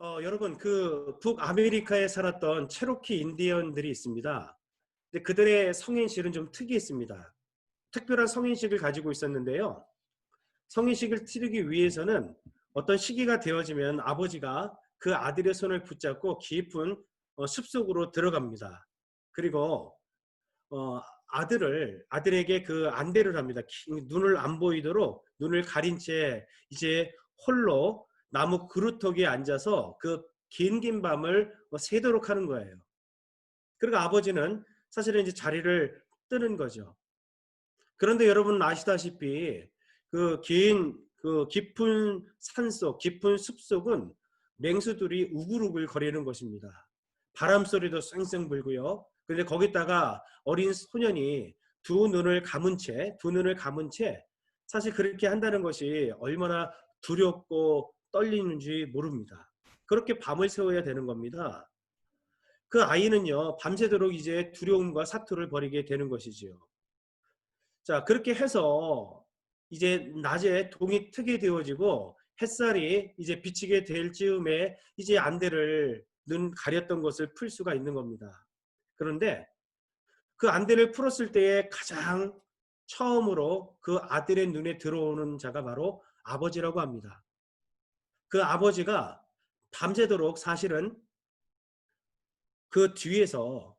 여러분, 그 북아메리카에 살았던 체로키 인디언들이 있습니다. 근데 그들의 성인식은 좀 특이했습니다. 특별한 성인식을 가지고 있었는데요. 성인식을 치르기 위해서는 어떤 시기가 되어지면 아버지가 그 아들의 손을 붙잡고 깊은 숲속으로 들어갑니다. 그리고 아들에게 그 안대를 합니다. 눈을 안 보이도록 눈을 가린 채 이제 홀로 나무 그루터기에 앉아서 그 긴 밤을 새도록 하는 거예요. 그리고 아버지는 사실은 이제 자리를 뜨는 거죠. 그런데 여러분 아시다시피 그 깊은 산속, 깊은 숲속은 맹수들이 우글우글 거리는 것입니다. 바람 소리도 쌩쌩 불고요. 그런데 거기다가 어린 소년이 두 눈을 감은 채 사실 그렇게 한다는 것이 얼마나 두렵고 떨리는지 모릅니다. 그렇게 밤을 새워야 되는 겁니다. 그 아이는요, 밤새도록 이제 두려움과 사투를 벌이게 되는 것이지요. 자, 그렇게 해서 이제 낮에 동이 트게 되어지고 햇살이 이제 비치게 될 즈음에 이제 안대를 눈 가렸던 것을 풀 수가 있는 겁니다. 그런데 그 안대를 풀었을 때에 가장 처음으로 그 아들의 눈에 들어오는 자가 바로 아버지라고 합니다. 그 아버지가 밤새도록 사실은 그 뒤에서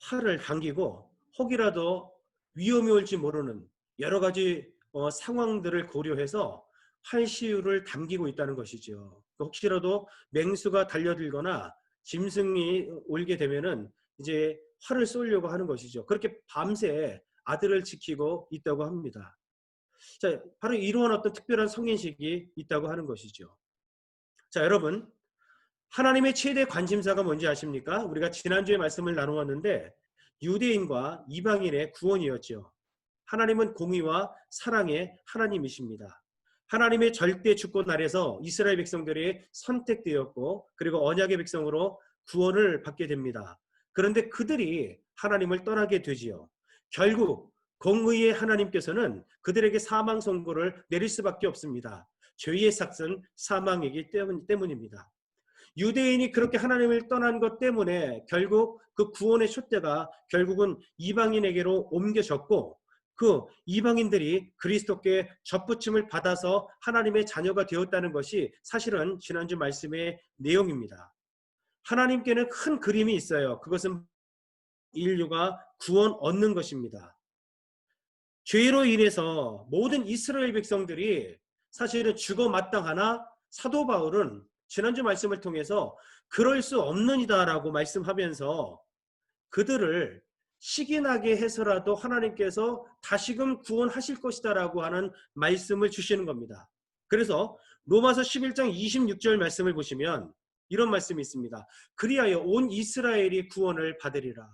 활을 당기고 혹이라도 위험이 올지 모르는 여러 가지 상황들을 고려해서 활시유를 당기고 있다는 것이죠. 혹시라도 맹수가 달려들거나 짐승이 올게 되면은 이제 활을 쏘려고 하는 것이죠. 그렇게 밤새 아들을 지키고 있다고 합니다. 자, 바로 이러한 어떤 특별한 성인식이 있다고 하는 것이죠. 자, 여러분, 하나님의 최대 관심사가 뭔지 아십니까? 우리가 지난주에 말씀을 나누었는데 유대인과 이방인의 구원이었죠. 하나님은 공의와 사랑의 하나님이십니다. 하나님의 절대 주권 아래서 이스라엘 백성들이 선택되었고 그리고 언약의 백성으로 구원을 받게 됩니다. 그런데 그들이 하나님을 떠나게 되지요. 결국 공의의 하나님께서는 그들에게 사망 선고를 내릴 수밖에 없습니다. 죄의 삭은 사망이기 때문입니다. 유대인이 그렇게 하나님을 떠난 것 때문에 결국 그 구원의 촛대가 결국은 이방인에게로 옮겨졌고 그 이방인들이 그리스도께 접붙임을 받아서 하나님의 자녀가 되었다는 것이 사실은 지난주 말씀의 내용입니다. 하나님께는 큰 그림이 있어요. 그것은 인류가 구원 얻는 것입니다. 죄로 인해서 모든 이스라엘 백성들이 사실은 죽어 마땅하나 사도 바울은 지난주 말씀을 통해서 그럴 수 없느니다라고 말씀하면서 그들을 시기나게 해서라도 하나님께서 다시금 구원하실 것이다라고 하는 말씀을 주시는 겁니다. 그래서 로마서 11장 26절 말씀을 보시면 이런 말씀이 있습니다. 그리하여 온 이스라엘이 구원을 받으리라.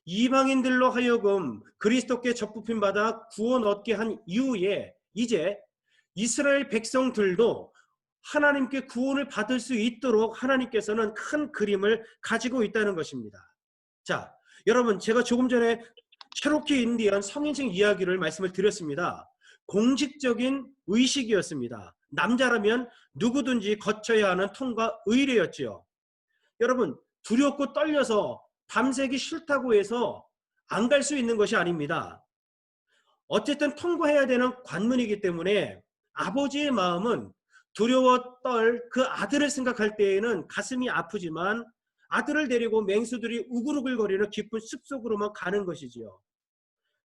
이방인들로 하여금 그리스도께 접붙임 받아 구원 얻게 한 이후에 이제 이스라엘 백성들도 하나님께 구원을 받을 수 있도록 하나님께서는 큰 그림을 가지고 있다는 것입니다. 자, 여러분, 제가 조금 전에 체로키 인디언 성인식 이야기를 말씀을 드렸습니다. 공식적인 의식이었습니다. 남자라면 누구든지 거쳐야 하는 통과 의례였지요. 여러분, 두렵고 떨려서 밤새기 싫다고 해서 안 갈 수 있는 것이 아닙니다. 어쨌든 통과해야 되는 관문이기 때문에 아버지의 마음은 두려워 떨 그 아들을 생각할 때에는 가슴이 아프지만 아들을 데리고 맹수들이 우글우글거리는 깊은 숲속으로만 가는 것이지요.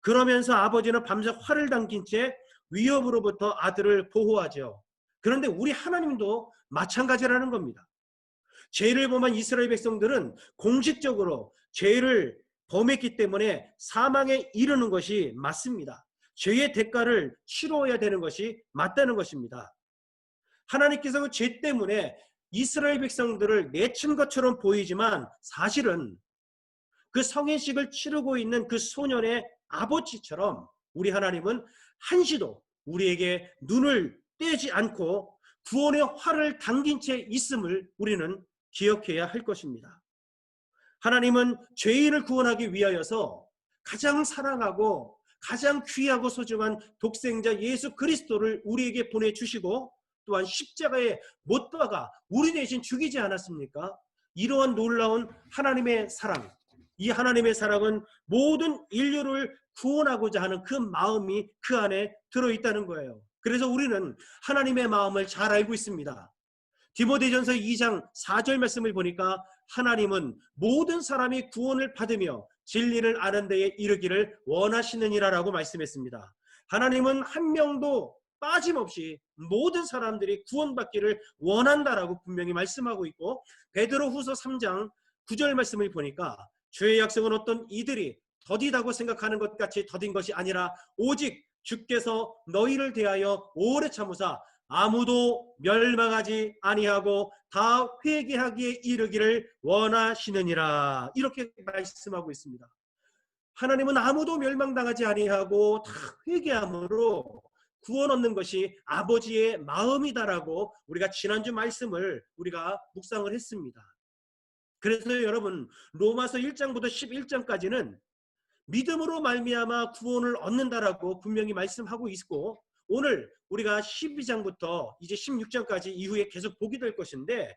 그러면서 아버지는 밤새 활을 당긴 채 위협으로부터 아들을 보호하죠. 그런데 우리 하나님도 마찬가지라는 겁니다. 죄를 범한 이스라엘 백성들은 공식적으로 죄를 범했기 때문에 사망에 이르는 것이 맞습니다. 죄의 대가를 치러야 되는 것이 맞다는 것입니다. 하나님께서 죄 때문에 이스라엘 백성들을 내친 것처럼 보이지만 사실은 그 성인식을 치르고 있는 그 소년의 아버지처럼 우리 하나님은 한시도 우리에게 눈을 떼지 않고 구원의 활을 당긴 채 있음을 우리는 기억해야 할 것입니다. 하나님은 죄인을 구원하기 위하여서 가장 사랑하고 가장 귀하고 소중한 독생자 예수 그리스도를 우리에게 보내주시고 또한 십자가에 못 박아 우리 대신 죽이지 않았습니까? 이러한 놀라운 하나님의 사랑, 이 하나님의 사랑은 모든 인류를 구원하고자 하는 그 마음이 그 안에 들어있다는 거예요. 그래서 우리는 하나님의 마음을 잘 알고 있습니다. 디모데전서 2장 4절 말씀을 보니까 하나님은 모든 사람이 구원을 받으며 진리를 아는 데에 이르기를 원하시느니라라고 말씀했습니다. 하나님은 한 명도 빠짐없이 모든 사람들이 구원받기를 원한다라고 분명히 말씀하고 있고, 베드로후서 3장 9절 말씀을 보니까 주의 약속은 어떤 이들이 더디다고 생각하는 것 같이 더딘 것이 아니라 오직 주께서 너희를 대하여 오래 참으사 아무도 멸망하지 아니하고 다 회개하기에 이르기를 원하시느니라, 이렇게 말씀하고 있습니다. 하나님은 아무도 멸망당하지 아니하고 다 회개함으로 구원 얻는 것이 아버지의 마음이다라고 우리가 지난주 말씀을 우리가 묵상을 했습니다. 그래서 여러분, 로마서 1장부터 11장까지는 믿음으로 말미암아 구원을 얻는다라고 분명히 말씀하고 있고, 오늘 우리가 12장부터 이제 16장까지 이후에 계속 보게 될 것인데,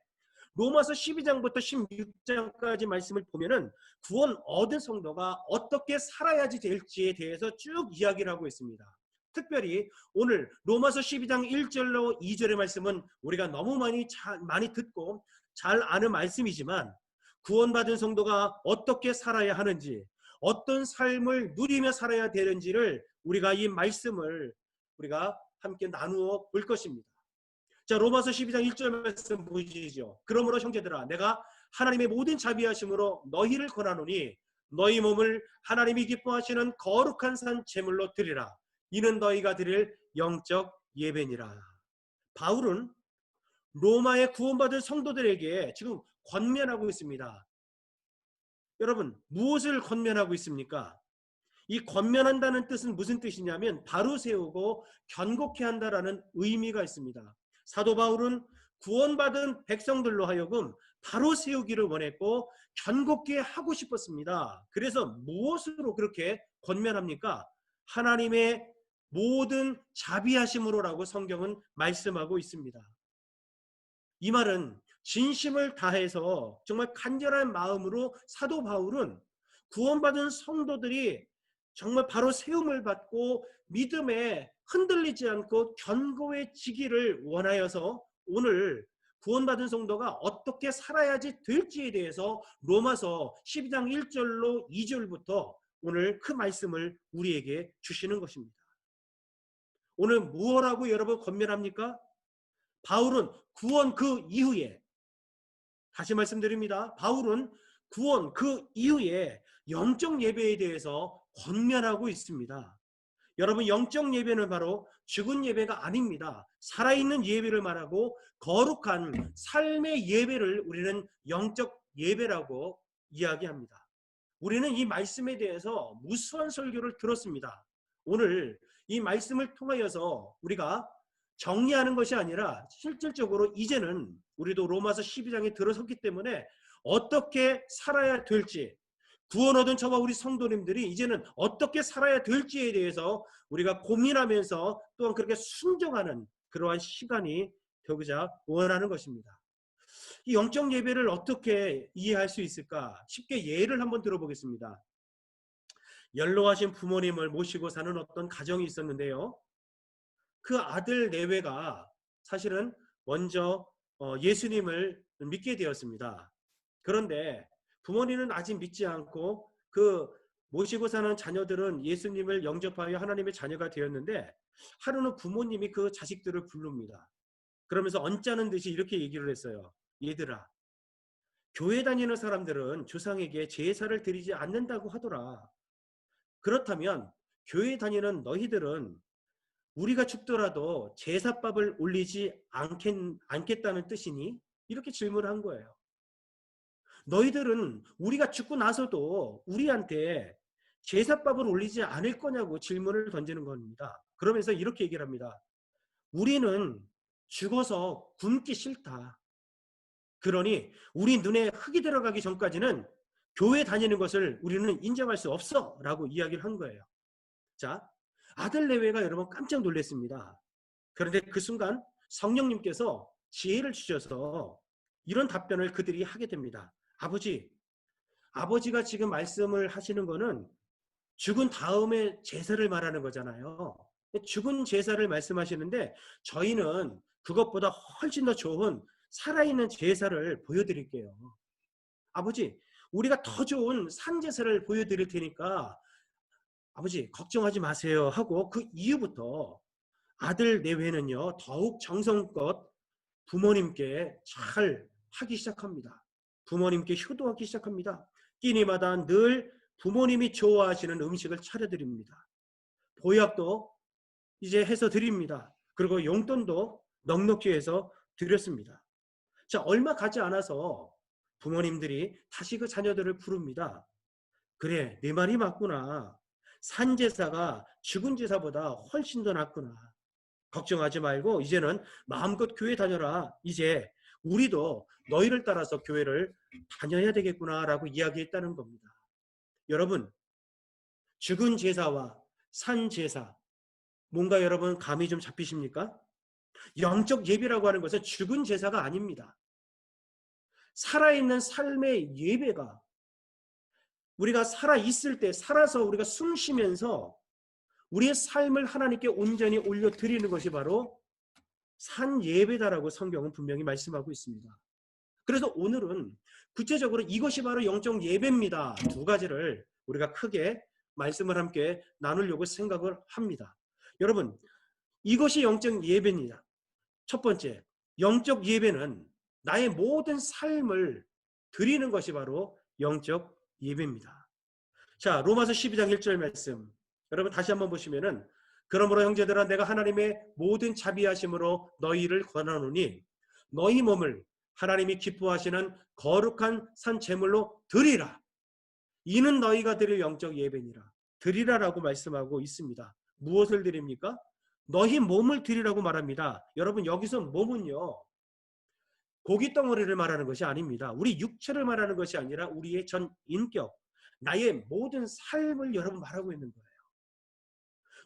로마서 12장부터 16장까지 말씀을 보면은 구원 얻은 성도가 어떻게 살아야지 될지에 대해서 쭉 이야기를 하고 있습니다. 특별히 오늘 로마서 12장 1절로 2절의 말씀은 우리가 너무 많이 듣고 잘 아는 말씀이지만, 구원받은 성도가 어떻게 살아야 하는지, 어떤 삶을 누리며 살아야 되는지를 우리가 이 말씀을 우리가 함께 나누어 볼 것입니다. 자, 로마서 12장 1절 말씀 보시죠. 그러므로 형제들아, 내가 하나님의 모든 자비하심으로 너희를 권하노니 너희 몸을 하나님이 기뻐하시는 거룩한 산 제물로 드리라. 이는 너희가 드릴 영적 예배니라. 바울은 로마의 구원받은 성도들에게 지금 권면하고 있습니다. 여러분, 무엇을 권면하고 있습니까? 이 권면한다는 뜻은 무슨 뜻이냐면 바로 세우고 견고케 한다라는 의미가 있습니다. 사도 바울은 구원받은 백성들로 하여금 바로 세우기를 원했고 견고케 하고 싶었습니다. 그래서 무엇으로 그렇게 권면합니까? 하나님의 모든 자비하심으로라고 성경은 말씀하고 있습니다. 이 말은 진심을 다해서 정말 간절한 마음으로 사도 바울은 구원받은 성도들이 정말 바로 세움을 받고 믿음에 흔들리지 않고 견고해지기를 원하여서 오늘 구원받은 성도가 어떻게 살아야지 될지에 대해서 로마서 12장 1절로 2절부터 오늘 그 말씀을 우리에게 주시는 것입니다. 오늘 무엇라고 여러분 권면합니까? 바울은 구원 그 이후에, 다시 말씀드립니다. 바울은 구원 그 이후에 영적 예배에 대해서 권면하고 있습니다. 여러분, 영적 예배는 바로 죽은 예배가 아닙니다. 살아있는 예배를 말하고 거룩한 삶의 예배를 우리는 영적 예배라고 이야기합니다. 우리는 이 말씀에 대해서 무수한 설교를 들었습니다. 오늘 이 말씀을 통하여서 우리가 정리하는 것이 아니라 실질적으로 이제는 우리도 로마서 12장에 들어섰기 때문에 어떻게 살아야 될지, 구원 얻은 저와 우리 성도님들이 이제는 어떻게 살아야 될지에 대해서 우리가 고민하면서 또한 그렇게 순종하는 그러한 시간이 되고자 원하는 것입니다. 이 영적 예배를 어떻게 이해할 수 있을까? 쉽게 예를 한번 들어보겠습니다. 연로하신 부모님을 모시고 사는 어떤 가정이 있었는데요. 그 아들 내외가 사실은 먼저 예수님을 믿게 되었습니다. 그런데 부모님은 아직 믿지 않고 그 모시고 사는 자녀들은 예수님을 영접하여 하나님의 자녀가 되었는데, 하루는 부모님이 그 자식들을 부릅니다. 그러면서 언짢은 듯이 이렇게 얘기를 했어요. 얘들아, 교회 다니는 사람들은 조상에게 제사를 드리지 않는다고 하더라. 그렇다면 교회 다니는 너희들은 우리가 죽더라도 제사밥을 올리지 않겠다는 뜻이니? 이렇게 질문을 한 거예요. 너희들은 우리가 죽고 나서도 우리한테 제사밥을 올리지 않을 거냐고 질문을 던지는 겁니다. 그러면서 이렇게 얘기를 합니다. 우리는 죽어서 굶기 싫다. 그러니 우리 눈에 흙이 들어가기 전까지는 교회 다니는 것을 우리는 인정할 수 없어 라고 이야기를 한 거예요. 자, 아들 내외가 여러분 깜짝 놀랐습니다. 그런데 그 순간 성령님께서 지혜를 주셔서 이런 답변을 그들이 하게 됩니다. 아버지가 지금 말씀을 하시는 거는 죽은 다음에 제사를 말하는 거잖아요. 죽은 제사를 말씀하시는데 저희는 그것보다 훨씬 더 좋은 살아있는 제사를 보여드릴게요. 아버지, 우리가 더 좋은 산제사를 보여드릴 테니까 아버지 걱정하지 마세요 하고 그 이후부터 아들 내외는요 더욱 정성껏 부모님께 잘 하기 시작합니다. 부모님께 효도하기 시작합니다. 끼니마다 늘 부모님이 좋아하시는 음식을 차려드립니다. 보약도 이제 해서 드립니다. 그리고 용돈도 넉넉히 해서 드렸습니다. 자, 얼마 가지 않아서 부모님들이 다시 그 자녀들을 부릅니다. 그래, 네 말이 맞구나. 산제사가 죽은 제사보다 훨씬 더 낫구나. 걱정하지 말고 이제는 마음껏 교회 다녀라. 이제 우리도 너희를 따라서 교회를 다녀야 되겠구나라고 이야기했다는 겁니다. 여러분, 죽은 제사와 산 제사, 뭔가 여러분 감이 좀 잡히십니까? 영적 예배라고 하는 것은 죽은 제사가 아닙니다. 살아있는 삶의 예배가 우리가 살아있을 때, 살아서 우리가 숨 쉬면서 우리의 삶을 하나님께 온전히 올려드리는 것이 바로 산 예배다라고 성경은 분명히 말씀하고 있습니다. 그래서 오늘은 구체적으로 이것이 바로 영적 예배입니다. 두 가지를 우리가 크게 말씀을 함께 나누려고 생각을 합니다. 여러분, 이것이 영적 예배입니다. 첫 번째, 영적 예배는 나의 모든 삶을 드리는 것이 바로 영적 예배입니다. 자, 로마서 12장 1절 말씀. 여러분 다시 한번 보시면은 그러므로 형제들아 내가 하나님의 모든 자비하심으로 너희를 권하노니 너희 몸을 하나님이 기뻐하시는 거룩한 산 제물로 드리라. 이는 너희가 드릴 영적 예배니라. 드리라라고 말씀하고 있습니다. 무엇을 드립니까? 너희 몸을 드리라고 말합니다. 여러분 여기서 몸은요. 고기 덩어리를 말하는 것이 아닙니다. 우리 육체를 말하는 것이 아니라 우리의 전 인격, 나의 모든 삶을 여러분 말하고 있는 거예요.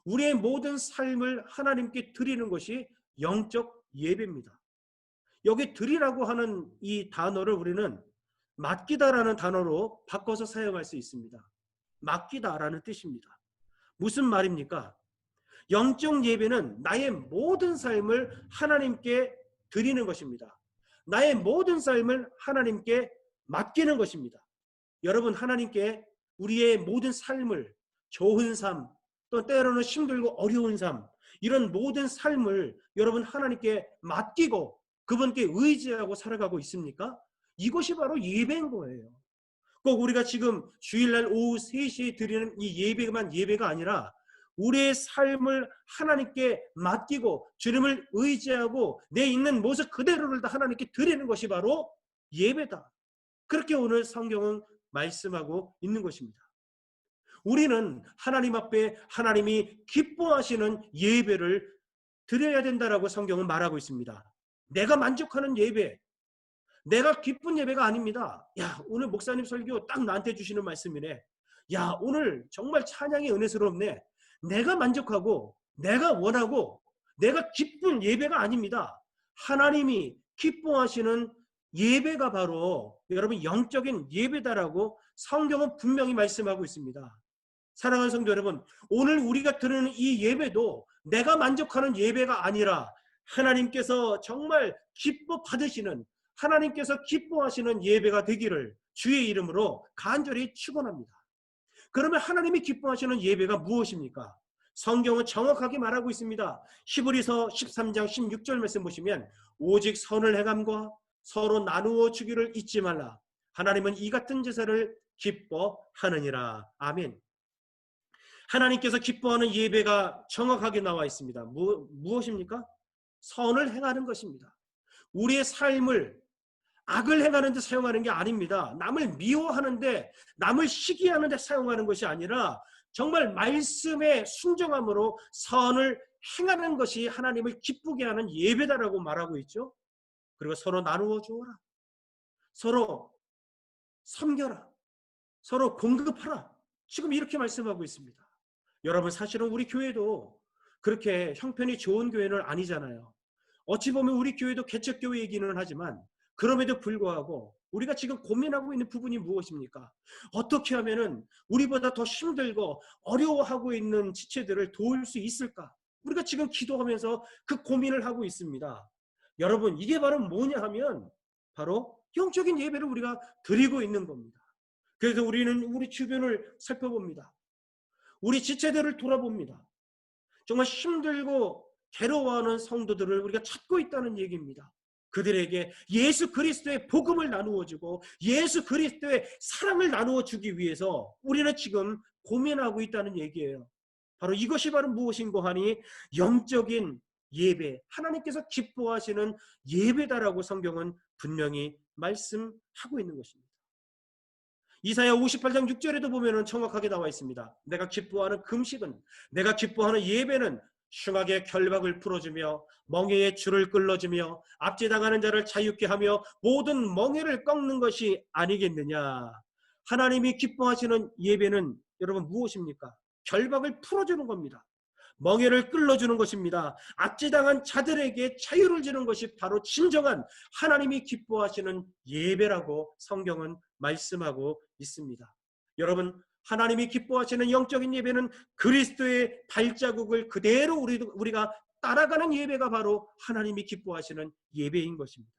우리의 모든 삶을 하나님께 드리는 것이 영적 예배입니다. 여기 드리라고 하는 이 단어를 우리는 맡기다라는 단어로 바꿔서 사용할 수 있습니다. 맡기다라는 뜻입니다. 무슨 말입니까? 영적 예배는 나의 모든 삶을 하나님께 드리는 것입니다. 나의 모든 삶을 하나님께 맡기는 것입니다. 여러분 하나님께 우리의 모든 삶을 좋은 삶, 또 때로는 힘들고 어려운 삶, 이런 모든 삶을 여러분 하나님께 맡기고 그분께 의지하고 살아가고 있습니까? 이것이 바로 예배인 거예요. 꼭 우리가 지금 주일날 오후 3시에 드리는 이 예배만 예배가 아니라 우리의 삶을 하나님께 맡기고 주님을 의지하고 내 있는 모습 그대로를 다 하나님께 드리는 것이 바로 예배다. 그렇게 오늘 성경은 말씀하고 있는 것입니다. 우리는 하나님 앞에 하나님이 기뻐하시는 예배를 드려야 된다라고 성경은 말하고 있습니다. 내가 만족하는 예배, 내가 기쁜 예배가 아닙니다. 야, 오늘 목사님 설교 딱 나한테 주시는 말씀이네. 야, 오늘 정말 찬양이 은혜스럽네. 내가 만족하고 내가 원하고 내가 기쁜 예배가 아닙니다. 하나님이 기뻐하시는 예배가 바로 여러분 영적인 예배다라고 성경은 분명히 말씀하고 있습니다. 사랑하는 성도 여러분, 오늘 우리가 드리는 이 예배도 내가 만족하는 예배가 아니라 하나님께서 정말 기뻐 받으시는, 하나님께서 기뻐하시는 예배가 되기를 주의 이름으로 간절히 축원합니다. 그러면 하나님이 기뻐하시는 예배가 무엇입니까? 성경은 정확하게 말하고 있습니다. 히브리서 13장 16절 말씀 보시면 오직 선을 행함과 서로 나누어 주기를 잊지 말라. 하나님은 이 같은 제사를 기뻐하느니라. 아멘. 하나님께서 기뻐하는 예배가 정확하게 나와 있습니다. 무엇입니까? 선을 행하는 것입니다. 우리의 삶을 악을 행하는 데 사용하는 게 아닙니다. 남을 미워하는데, 남을 시기하는 데 사용하는 것이 아니라 정말 말씀에 순종함으로 선을 행하는 것이 하나님을 기쁘게 하는 예배다라고 말하고 있죠. 그리고 서로 나누어 주어라. 서로 섬겨라. 서로 공급하라. 지금 이렇게 말씀하고 있습니다. 여러분 사실은 우리 교회도 그렇게 형편이 좋은 교회는 아니잖아요. 어찌 보면 우리 교회도 개척교회이기는 하지만 그럼에도 불구하고 우리가 지금 고민하고 있는 부분이 무엇입니까? 어떻게 하면은 우리보다 더 힘들고 어려워하고 있는 지체들을 도울 수 있을까? 우리가 지금 기도하면서 그 고민을 하고 있습니다. 여러분, 이게 바로 뭐냐 하면 바로 영적인 예배를 우리가 드리고 있는 겁니다. 그래서 우리는 우리 주변을 살펴봅니다. 우리 지체들을 돌아봅니다. 정말 힘들고 괴로워하는 성도들을 우리가 찾고 있다는 얘기입니다. 그들에게 예수 그리스도의 복음을 나누어 주고 예수 그리스도의 사랑을 나누어 주기 위해서 우리는 지금 고민하고 있다는 얘기예요. 바로 이것이 바로 무엇인고 하니 영적인 예배, 하나님께서 기뻐하시는 예배다라고 성경은 분명히 말씀하고 있는 것입니다. 이사야 58장 6절에도 보면은 정확하게 나와 있습니다. 내가 기뻐하는 금식은, 내가 기뻐하는 예배는 흉악의 결박을 풀어주며 멍에의 줄을 끌어주며 압제당하는 자를 자유케 하며 모든 멍에를 꺾는 것이 아니겠느냐. 하나님이 기뻐하시는 예배는 여러분 무엇입니까? 결박을 풀어주는 겁니다. 멍에를 끌어주는 것입니다. 압제당한 자들에게 자유를 주는 것이 바로 진정한 하나님이 기뻐하시는 예배라고 성경은 말씀하고 있습니다. 여러분, 하나님이 기뻐하시는 영적인 예배는 그리스도의 발자국을 그대로 우리가 따라가는 예배가 바로 하나님이 기뻐하시는 예배인 것입니다.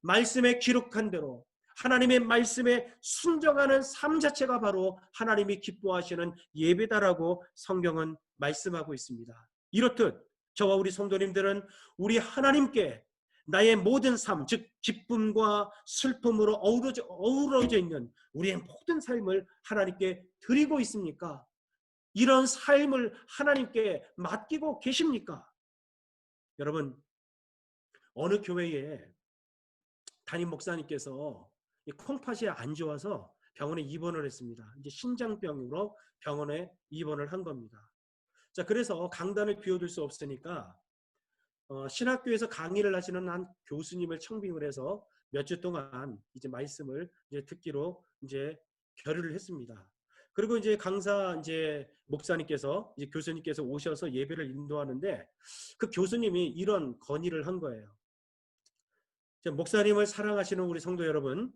말씀에 기록한 대로 하나님의 말씀에 순종하는 삶 자체가 바로 하나님이 기뻐하시는 예배다라고 성경은 말씀하고 있습니다. 이렇듯 저와 우리 성도님들은 우리 하나님께 나의 모든 삶, 즉 기쁨과 슬픔으로 어우러져 있는 우리의 모든 삶을 하나님께 드리고 있습니까? 이런 삶을 하나님께 맡기고 계십니까? 여러분, 어느 교회에 담임 목사님께서 콩팥이 안 좋아서 병원에 입원을 했습니다. 이제 신장병으로 병원에 입원을 한 겁니다. 자, 그래서 강단을 비워둘 수 없으니까 신학교에서 강의를 하시는 한 교수님을 청빙을 해서 몇 주 동안 이제 말씀을 이제 듣기로 이제 결의를 했습니다. 그리고 이제 강사 이제 목사님께서 이제 교수님께서 오셔서 예배를 인도하는데 그 교수님이 이런 건의를 한 거예요. 목사님을 사랑하시는 우리 성도 여러분,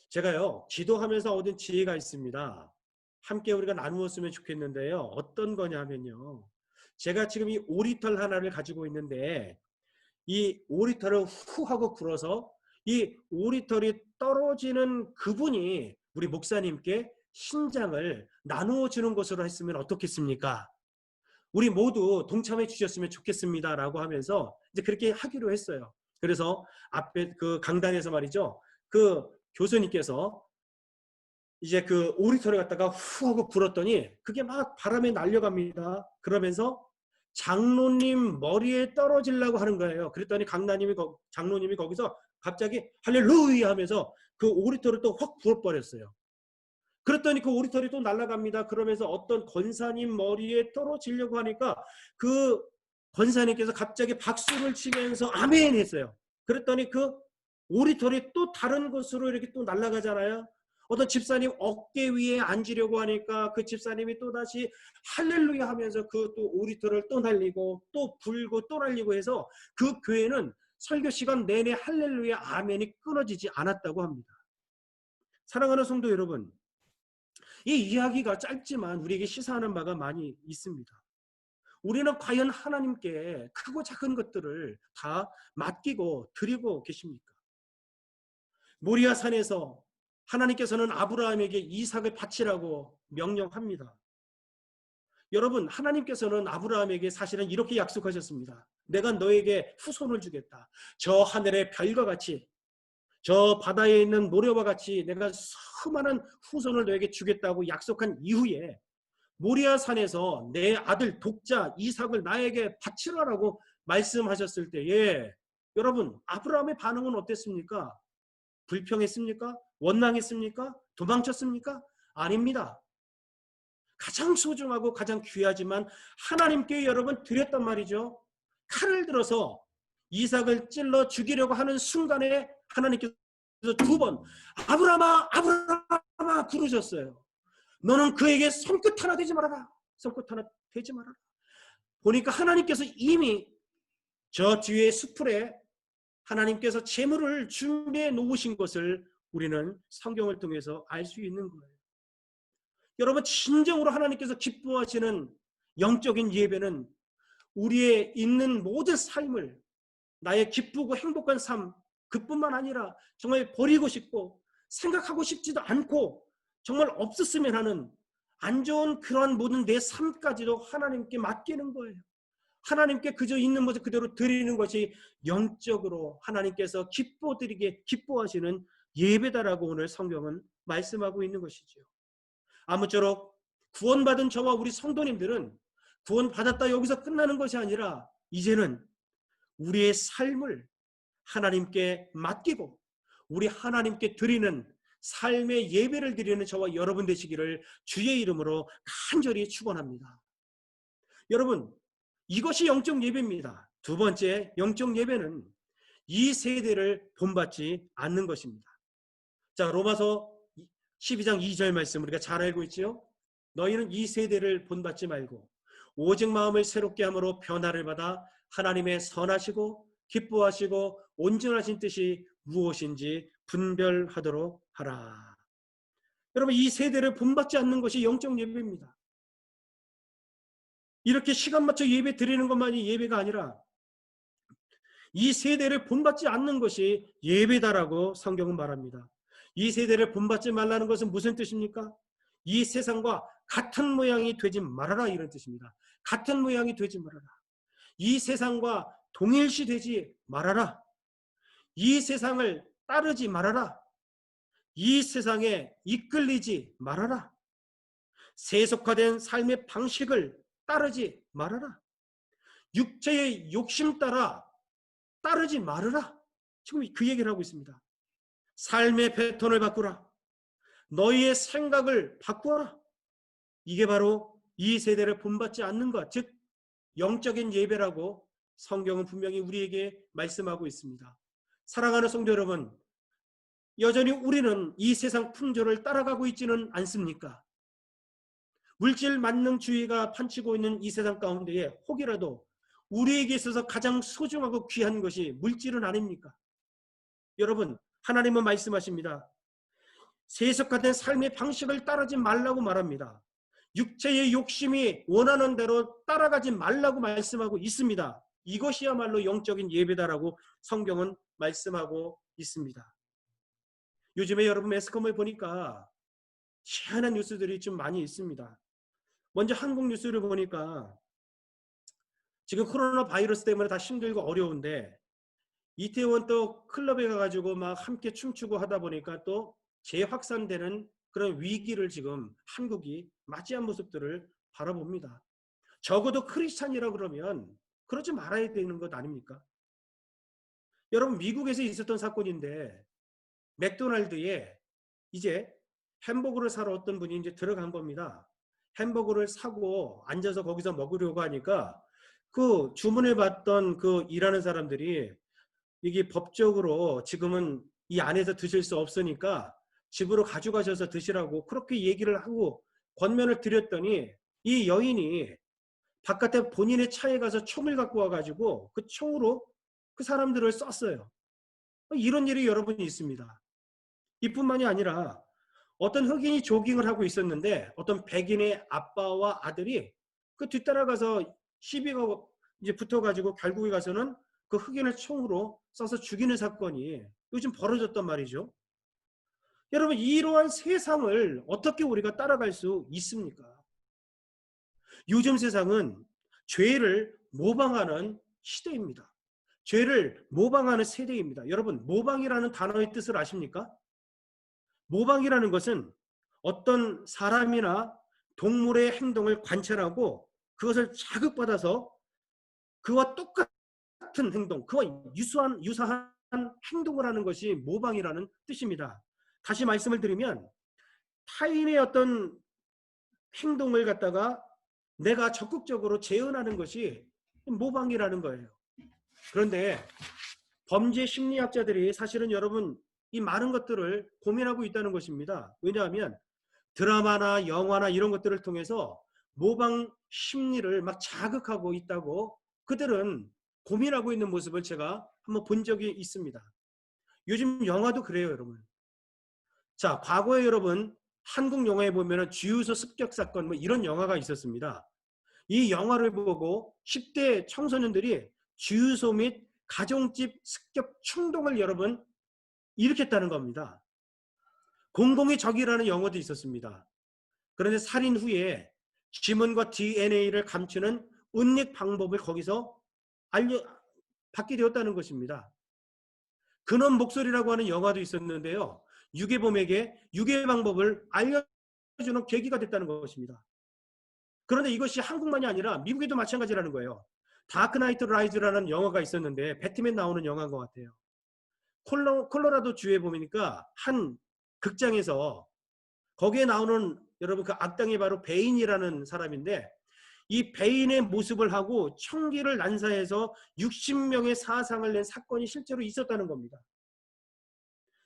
제가요 기도하면서 얻은 지혜가 있습니다. 함께 우리가 나누었으면 좋겠는데요. 어떤 거냐 하면요, 제가 지금 이 오리털 하나를 가지고 있는데 이 오리털을 후 하고 불어서 이 오리털이 떨어지는 그분이 우리 목사님께 신장을 나누어 주는 것으로 했으면 어떻겠습니까? 우리 모두 동참해 주셨으면 좋겠습니다 라고 하면서 이제 그렇게 하기로 했어요. 그래서 앞에 그 강단에서 말이죠, 그 교수님께서 이제 그 오리털을 갖다가 후 하고 불었더니 그게 막 바람에 날려갑니다. 그러면서 장로님 머리에 떨어지려고 하는 거예요. 그랬더니 장로님이 거기서 갑자기 할렐루야 하면서 그 오리털을 또 확 불어버렸어요. 그랬더니 그 오리털이 또 날아갑니다. 그러면서 어떤 권사님 머리에 떨어지려고 하니까 그 권사님께서 갑자기 박수를 치면서 아멘 했어요. 그랬더니 그 오리털이 또 다른 곳으로 이렇게 또 날아가잖아요. 어떤 집사님 어깨 위에 앉으려고 하니까 그 집사님이 또다시 할렐루야 하면서 그 또 오리털을 또 날리고 또 불고 또 날리고 해서 그 교회는 설교 시간 내내 할렐루야 아멘이 끊어지지 않았다고 합니다. 사랑하는 성도 여러분, 이 이야기가 짧지만 우리에게 시사하는 바가 많이 있습니다. 우리는 과연 하나님께 크고 작은 것들을 다 맡기고 드리고 계십니까? 모리아 산에서 하나님께서는 아브라함에게 이삭을 바치라고 명령합니다. 여러분, 하나님께서는 아브라함에게 사실은 이렇게 약속하셨습니다. 내가 너에게 후손을 주겠다. 저 하늘의 별과 같이, 저 바다에 있는 모래와 같이 내가 수많은 후손을 너에게 주겠다고 약속한 이후에 모리아 산에서 내 아들 독자 이삭을 나에게 바치라라고 말씀하셨을 때에 여러분, 아브라함의 반응은 어땠습니까? 불평했습니까? 원망했습니까? 도망쳤습니까? 아닙니다. 가장 소중하고 가장 귀하지만 하나님께 여러분 드렸단 말이죠. 칼을 들어서 이삭을 찔러 죽이려고 하는 순간에 하나님께서 두 번 아브라함아 아브라함아 부르셨어요. 너는 그에게 손끝 하나 대지 말아라. 손끝 하나 대지 말아라. 보니까 하나님께서 이미 저 뒤에 수풀에 하나님께서 재물을 준비해 놓으신 것을 우리는 성경을 통해서 알 수 있는 거예요. 여러분, 진정으로 하나님께서 기뻐하시는 영적인 예배는 우리의 있는 모든 삶을, 나의 기쁘고 행복한 삶, 그뿐만 아니라 정말 버리고 싶고 생각하고 싶지도 않고 정말 없었으면 하는 안 좋은 그러한 모든 내 삶까지도 하나님께 맡기는 거예요. 하나님께 그저 있는 모습 그대로 드리는 것이 영적으로 하나님께서 기뻐하시는 예배다라고 오늘 성경은 말씀하고 있는 것이죠. 아무쪼록 구원받은 저와 우리 성도님들은 구원받았다 여기서 끝나는 것이 아니라 이제는 우리의 삶을 하나님께 맡기고 우리 하나님께 드리는 삶의 예배를 드리는 저와 여러분 되시기를 주의 이름으로 간절히 축원합니다. 여러분, 이것이 영적 예배입니다. 두 번째 영적 예배는 이 세대를 본받지 않는 것입니다. 자, 로마서 12장 2절 말씀 우리가 잘 알고 있지요. 너희는 이 세대를 본받지 말고 오직 마음을 새롭게 함으로 변화를 받아 하나님의 선하시고 기뻐하시고 온전하신 뜻이 무엇인지 분별하도록 하라. 여러분, 이 세대를 본받지 않는 것이 영적 예배입니다. 이렇게 시간 맞춰 예배 드리는 것만이 예배가 아니라 이 세대를 본받지 않는 것이 예배다라고 성경은 말합니다. 이 세대를 본받지 말라는 것은 무슨 뜻입니까? 이 세상과 같은 모양이 되지 말아라, 이런 뜻입니다. 같은 모양이 되지 말아라. 이 세상과 동일시 되지 말아라. 이 세상을 따르지 말아라. 이 세상에 이끌리지 말아라. 세속화된 삶의 방식을 따르지 말아라. 육체의 욕심 따라 따르지 말아라. 지금 그 얘기를 하고 있습니다. 삶의 패턴을 바꾸라. 너희의 생각을 바꾸어라. 이게 바로 이 세대를 본받지 않는 것, 즉 영적인 예배라고 성경은 분명히 우리에게 말씀하고 있습니다. 사랑하는 성도 여러분, 여전히 우리는 이 세상 풍조를 따라가고 있지는 않습니까? 물질 만능주의가 판치고 있는 이 세상 가운데에 혹이라도 우리에게 있어서 가장 소중하고 귀한 것이 물질은 아닙니까? 여러분, 하나님은 말씀하십니다. 세속화된 삶의 방식을 따르지 말라고 말합니다. 육체의 욕심이 원하는 대로 따라가지 말라고 말씀하고 있습니다. 이것이야말로 영적인 예배다라고 성경은 말씀하고 있습니다. 요즘에 여러분 매스컴을 보니까 희한한 뉴스들이 좀 많이 있습니다. 먼저 한국 뉴스를 보니까 지금 코로나 바이러스 때문에 다 힘들고 어려운데 이태원 또 클럽에 가가지고 막 함께 춤추고 하다 보니까 또 재확산되는 그런 위기를 지금 한국이 맞이한 모습들을 바라봅니다. 적어도 크리스찬이라 그러면 그러지 말아야 되는 것 아닙니까? 여러분, 미국에서 있었던 사건인데 맥도날드에 이제 햄버거를 사러 어떤 분이 이제 들어간 겁니다. 햄버거를 사고 앉아서 거기서 먹으려고 하니까 그 주문을 받던 그 일하는 사람들이 이게 법적으로 지금은 이 안에서 드실 수 없으니까 집으로 가져가셔서 드시라고 그렇게 얘기를 하고 권면을 드렸더니 이 여인이 바깥에 본인의 차에 가서 총을 갖고 와가지고 그 총으로 그 사람들을 쐈어요. 이런 일이 여러분이 있습니다. 이뿐만이 아니라 어떤 흑인이 조깅을 하고 있었는데 어떤 백인의 아빠와 아들이 그 뒤따라가서 시비가 이제 붙어가지고 결국에 가서는 그 흑인을 총으로 쏴서 죽이는 사건이 요즘 벌어졌단 말이죠. 여러분, 이러한 세상을 어떻게 우리가 따라갈 수 있습니까? 요즘 세상은 죄를 모방하는 시대입니다. 죄를 모방하는 세대입니다. 여러분, 모방이라는 단어의 뜻을 아십니까? 모방이라는 것은 어떤 사람이나 동물의 행동을 관찰하고 그것을 자극받아서 그와 똑같은 행동, 그와 유사한 행동을 하는 것이 모방이라는 뜻입니다. 다시 말씀을 드리면 타인의 어떤 행동을 갖다가 내가 적극적으로 재현하는 것이 모방이라는 거예요. 그런데 범죄 심리학자들이 사실은 여러분 이 많은 것들을 고민하고 있다는 것입니다. 왜냐하면 드라마나 영화나 이런 것들을 통해서 모방 심리를 막 자극하고 있다고 그들은 고민하고 있는 모습을 제가 한번 본 적이 있습니다. 요즘 영화도 그래요, 여러분. 자, 과거에 여러분 한국 영화에 보면은 주유소 습격 사건 뭐 이런 영화가 있었습니다. 이 영화를 보고 10대 청소년들이 주유소 및 가정집 습격 충동을 여러분 일으켰다는 겁니다. 공공의 적이라는 영화도 있었습니다. 그런데 살인 후에 지문과 DNA를 감추는 은닉 방법을 거기서 받게 되었다는 것입니다. 근원 목소리라고 하는 영화도 있었는데요. 유괴범에게 유괴 방법을 알려주는 계기가 됐다는 것입니다. 그런데 이것이 한국만이 아니라 미국에도 마찬가지라는 거예요. 다크 나이트 라이즈라는 영화가 있었는데 배트맨 나오는 영화인 것 같아요. 콜로라도 주에 보니까 한 극장에서 거기에 나오는 여러분 그 악당이 바로 베인이라는 사람인데 이 베인의 모습을 하고 총기를 난사해서 60명의 사상을 낸 사건이 실제로 있었다는 겁니다.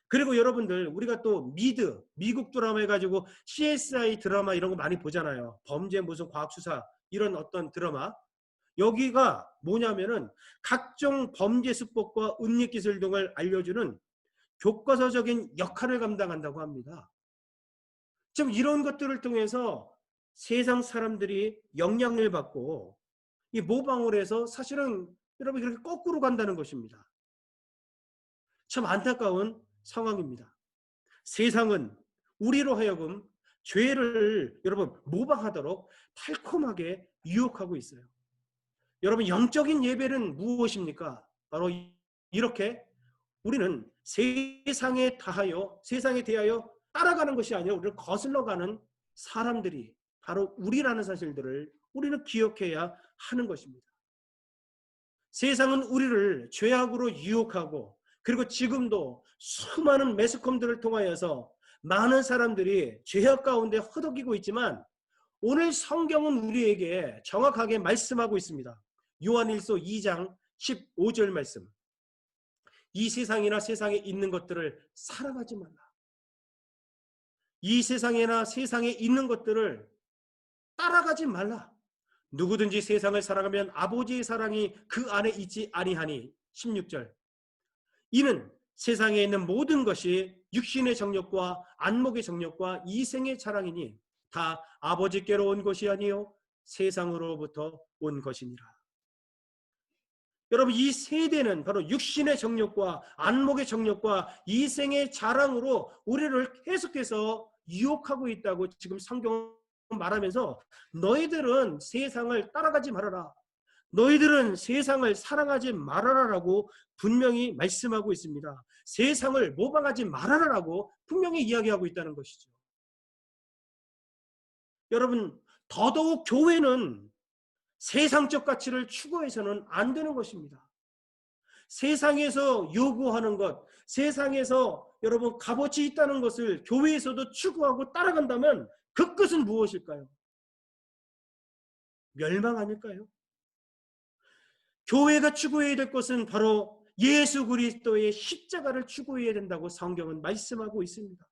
그리고 여러분들 우리가 또 미국 드라마 해가지고 CSI 드라마 이런 거 많이 보잖아요. 범죄 무슨 과학수사 이런 어떤 드라마. 여기가 뭐냐면은 각종 범죄 수법과 은닉기술 등을 알려주는 교과서적인 역할을 감당한다고 합니다. 좀 이런 것들을 통해서 세상 사람들이 영향을 받고 이 모방을 해서 사실은 여러분 이렇게 거꾸로 간다는 것입니다. 참 안타까운 상황입니다. 세상은 우리로 하여금 죄를 여러분 모방하도록 달콤하게 유혹하고 있어요. 여러분 영적인 예배는 무엇입니까? 바로 이렇게 우리는 세상에 대하여 따라가는 것이 아니라 우리를 거슬러가는 사람들이 바로 우리라는 사실들을 우리는 기억해야 하는 것입니다. 세상은 우리를 죄악으로 유혹하고 그리고 지금도 수많은 매스컴들을 통하여서 많은 사람들이 죄악 가운데 허덕이고 있지만 오늘 성경은 우리에게 정확하게 말씀하고 있습니다. 요한일서 2장 15절 말씀. 이 세상이나 세상에 있는 것들을 사랑하지 말라. 이 세상에나 세상에 있는 것들을 따라가지 말라. 누구든지 세상을 사랑하면 아버지의 사랑이 그 안에 있지 아니하니. 16절. 이는 세상에 있는 모든 것이 육신의 정욕과 안목의 정욕과 이생의 자랑이니 다 아버지께로 온 것이 아니요 세상으로부터 온 것이니라. 여러분 이 세대는 바로 육신의 정욕과 안목의 정욕과 이생의 자랑으로 우리를 계속해서 유혹하고 있다고 지금 성경은 말하면서 너희들은 세상을 따라가지 말아라. 너희들은 세상을 사랑하지 말아라라고 분명히 말씀하고 있습니다. 세상을 모방하지 말아라라고 분명히 이야기하고 있다는 것이죠. 여러분 더더욱 교회는 세상적 가치를 추구해서는 안 되는 것입니다. 세상에서 요구하는 것, 세상에서 여러분 값어치 있다는 것을 교회에서도 추구하고 따라간다면 그 끝은 무엇일까요? 멸망 아닐까요? 교회가 추구해야 될 것은 바로 예수 그리스도의 십자가를 추구해야 된다고 성경은 말씀하고 있습니다.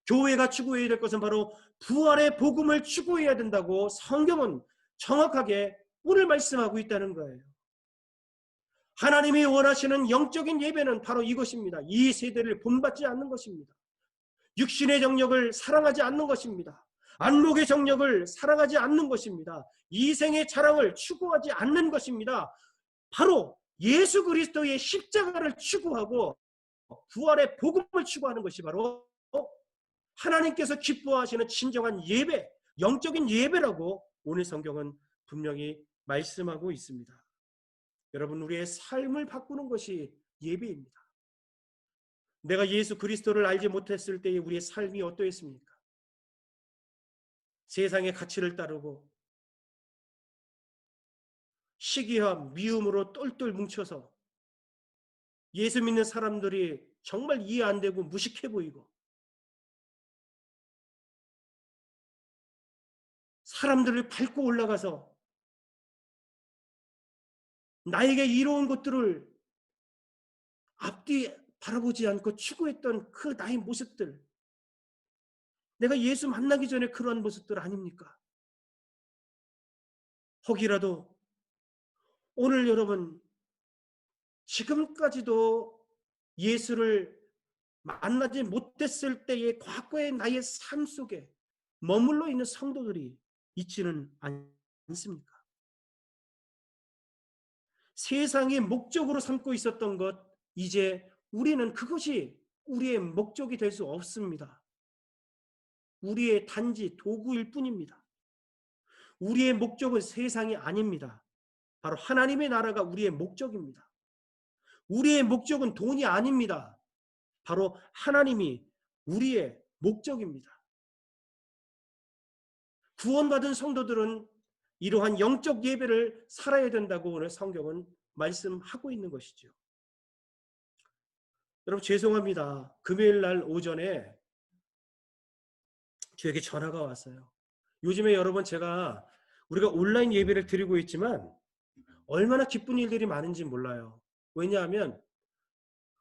교회가 추구해야 될 것은 바로 부활의 복음을 추구해야 된다고 성경은 정확하게 오늘 말씀하고 있다는 거예요. 하나님이 원하시는 영적인 예배는 바로 이것입니다. 이 세대를 본받지 않는 것입니다. 육신의 정욕을 사랑하지 않는 것입니다. 안목의 정욕을 사랑하지 않는 것입니다. 이생의 자랑을 추구하지 않는 것입니다. 바로 예수 그리스도의 십자가를 추구하고 부활의 복음을 추구하는 것이 바로 하나님께서 기뻐하시는 진정한 예배, 영적인 예배라고 오늘 성경은 분명히 말씀하고 있습니다. 여러분 우리의 삶을 바꾸는 것이 예배입니다. 내가 예수 그리스도를 알지 못했을 때의 우리의 삶이 어떠했습니까? 세상의 가치를 따르고 시기와 미움으로 똘똘 뭉쳐서 예수 믿는 사람들이 정말 이해 안 되고 무식해 보이고 사람들을 밟고 올라가서 나에게 이로운 것들을 앞뒤 바라보지 않고 추구했던 그 나의 모습들, 내가 예수 만나기 전에 그러한 모습들 아닙니까? 혹이라도 오늘 여러분 지금까지도 예수를 만나지 못했을 때의 과거의 나의 삶 속에 머물러 있는 성도들이 있지는 않습니까? 세상의 목적으로 삼고 있었던 것, 이제 우리는 그것이 우리의 목적이 될 수 없습니다. 우리의 단지 도구일 뿐입니다. 우리의 목적은 세상이 아닙니다. 바로 하나님의 나라가 우리의 목적입니다. 우리의 목적은 돈이 아닙니다. 바로 하나님이 우리의 목적입니다. 구원받은 성도들은 이러한 영적 예배를 살아야 된다고 오늘 성경은 말씀하고 있는 것이죠. 여러분 죄송합니다. 금요일 날 오전에 저에게 전화가 왔어요. 요즘에 여러분 우리가 온라인 예배를 드리고 있지만 얼마나 기쁜 일들이 많은지 몰라요. 왜냐하면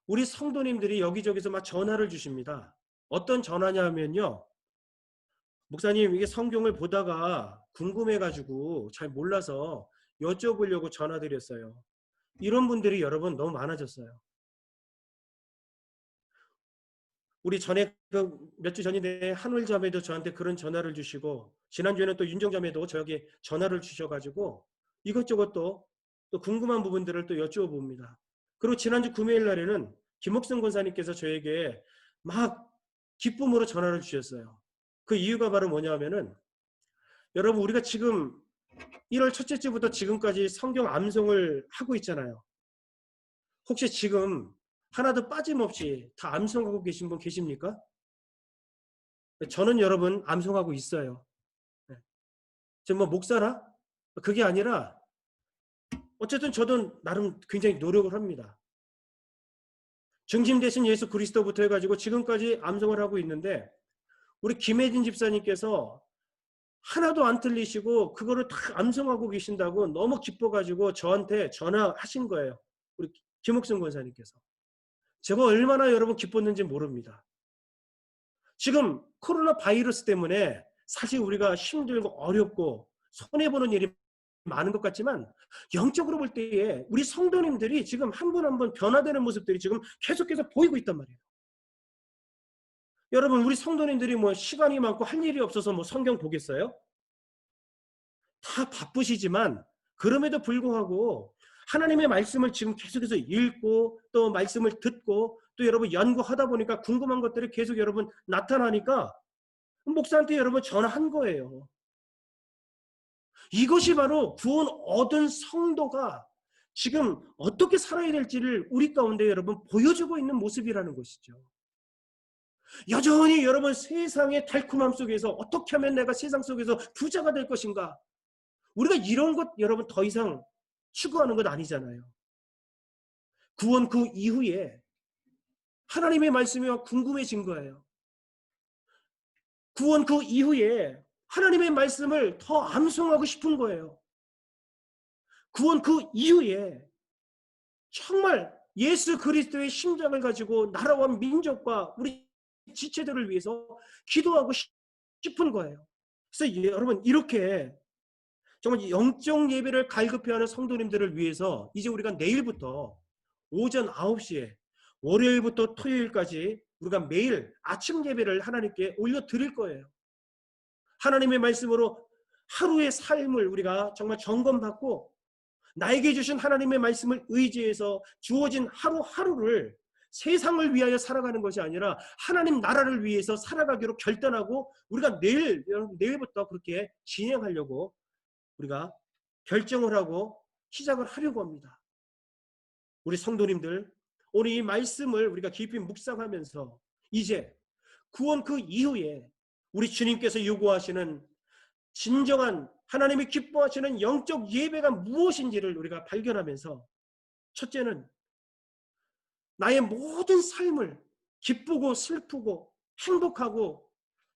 우리 성도님들이 여기저기서 막 전화를 주십니다. 어떤 전화냐면요. 목사님 이게 성경을 보다가 궁금해가지고 잘 몰라서 여쭤보려고 전화드렸어요. 이런 분들이 여러분 너무 많아졌어요. 우리 전에 몇 주 전인데 한울 자매도 저한테 그런 전화를 주시고 지난주에는 또 윤정 자매도 저에게 전화를 주셔가지고 이것저것 또 궁금한 부분들을 또 여쭤봅니다. 그리고 지난주 금요일 날에는 김옥승 권사님께서 저에게 막 기쁨으로 전화를 주셨어요. 그 이유가 바로 뭐냐면은 여러분 우리가 지금 1월 첫째 주부터 지금까지 성경 암송을 하고 있잖아요. 혹시 지금 하나도 빠짐없이 다 암송하고 계신 분 계십니까? 저는 여러분 암송하고 있어요. 지금 뭐 목사라? 그게 아니라 어쨌든 저도 나름 굉장히 노력을 합니다. 중심 되신 예수 그리스도부터 해가지고 지금까지 암송을 하고 있는데 우리 김혜진 집사님께서 하나도 안 틀리시고 그거를 다 암송하고 계신다고 너무 기뻐가지고 저한테 전화하신 거예요. 우리 김옥승 권사님께서. 제가 얼마나 여러분 기뻤는지 모릅니다. 지금 코로나 바이러스 때문에 사실 우리가 힘들고 어렵고 손해보는 일이 많은 것 같지만 영적으로 볼 때에 우리 성도님들이 지금 한 분 한 분 변화되는 모습들이 지금 계속해서 보이고 있단 말이에요. 여러분 우리 성도님들이 뭐 시간이 많고 할 일이 없어서 뭐 성경 보겠어요? 다 바쁘시지만 그럼에도 불구하고 하나님의 말씀을 지금 계속해서 읽고 또 말씀을 듣고 또 여러분 연구하다 보니까 궁금한 것들이 계속 여러분 나타나니까 목사한테 여러분 전화한 거예요. 이것이 바로 구원 얻은 성도가 지금 어떻게 살아야 될지를 우리 가운데 여러분 보여주고 있는 모습이라는 것이죠. 여전히 여러분 세상의 달콤함 속에서 어떻게 하면 내가 세상 속에서 부자가 될 것인가? 우리가 이런 것 여러분 더 이상 추구하는 것 아니잖아요. 구원 그 이후에 하나님의 말씀이 궁금해진 거예요. 구원 그 이후에 하나님의 말씀을 더 암송하고 싶은 거예요. 구원 그 이후에 정말 예수 그리스도의 심장을 가지고 나라와 민족과 우리 지체들을 위해서 기도하고 싶은 거예요. 그래서 여러분 이렇게 정말 영적 예배를 갈급해하는 성도님들을 위해서 이제 우리가 내일부터 오전 9시에 월요일부터 토요일까지 우리가 매일 아침 예배를 하나님께 올려드릴 거예요. 하나님의 말씀으로 하루의 삶을 우리가 정말 점검받고 나에게 주신 하나님의 말씀을 의지해서 주어진 하루하루를 세상을 위하여 살아가는 것이 아니라 하나님 나라를 위해서 살아가기로 결단하고 우리가 내일부터 그렇게 진행하려고 우리가 결정을 하고 시작을 하려고 합니다. 우리 성도님들 오늘 이 말씀을 우리가 깊이 묵상하면서 이제 구원 그 이후에 우리 주님께서 요구하시는 진정한 하나님이 기뻐하시는 영적 예배가 무엇인지를 우리가 발견하면서 첫째는 나의 모든 삶을 기쁘고 슬프고 행복하고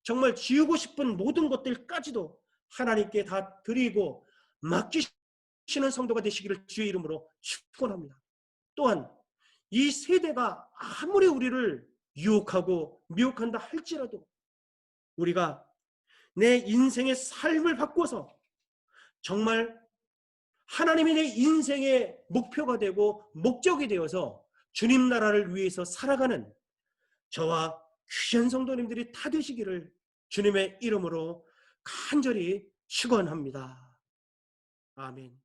정말 지우고 싶은 모든 것들까지도 하나님께 다 드리고 맡기시는 성도가 되시기를 주의 이름으로 축원합니다. 또한 이 세대가 아무리 우리를 유혹하고 미혹한다 할지라도 우리가 내 인생의 삶을 바꿔서 정말 하나님이 내 인생의 목표가 되고 목적이 되어서 주님 나라를 위해서 살아가는 저와 귀한 성도님들이 다 되시기를 주님의 이름으로 간절히 축원합니다. 아멘.